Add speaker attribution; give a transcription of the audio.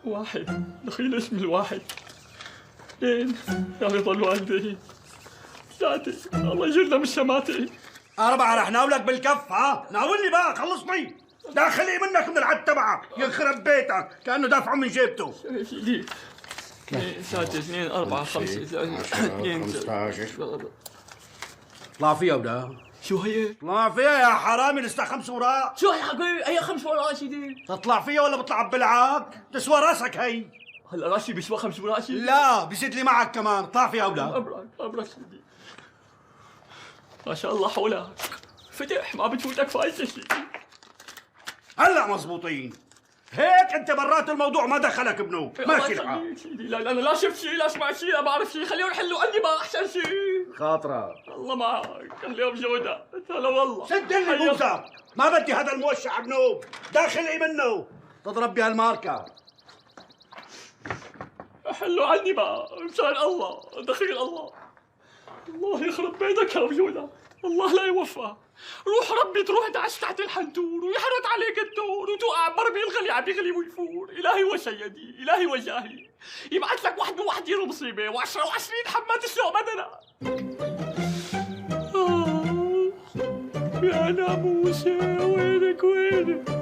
Speaker 1: واحد، دخيل اسم الواحد. اثنين، يا رضا الوالدين. ثلاثة، الله يجرنا من الشماتة.
Speaker 2: 4 رح ناولك بالكف. ها ناولني بقى، خلصني. داخلي منك من العد تبعك، يخرب بيتك كأنه دافعه من جيبته.
Speaker 1: سيدي 2 3 2 4 5 2
Speaker 2: 15. اطلع فيها ولا
Speaker 1: شو هي؟
Speaker 2: اطلع فيها يا حرامي، لسه 5 وراء.
Speaker 1: شو هي حقي؟ هي 5 وراء سيدي.
Speaker 2: تطلع فيها ولا بطلع بلعك؟ تسوى راسك هي.
Speaker 1: هلا راسي بيسوى 5 وراء سيدي؟
Speaker 2: لا بزيد لي معك كمان. اطلع فيها ولا
Speaker 1: أبرك سيدي. ما شاء الله حولك فتح، ما بتفوتك فايدة سيدي.
Speaker 2: هلا مزبوطين. هيك انت برات الموضوع، ما دخلك ابنه. ماشي الحال
Speaker 1: سيدي. لا انا لا شفت شيء لا سمعت شيء لا بعرف شيء، خليهم يحلوا عندي ما احسن شيء.
Speaker 2: خاطرك.
Speaker 1: الله معك، اليوم جودة. هلا والله.
Speaker 2: سد لي بوزة، ما بدي هذا الموشع بنوب. داخلي منه تضرب بهالماركة.
Speaker 1: حلوا عني بقى مشان الله، دخيل الله. الله يخرب بيتك يا وجودة، الله لا يوفى. روح ربي تروح تعش تحت الحنتور ويحرط عليك الدور وتوقع برمي الغلي عم يغلي ويفور. الهي وسيدي، الهي وجاهي، يبعث لك واحد بواحد يرو مصيبه و10 و20 حمات السوق بدنا. يا ناموسه وينك وينك؟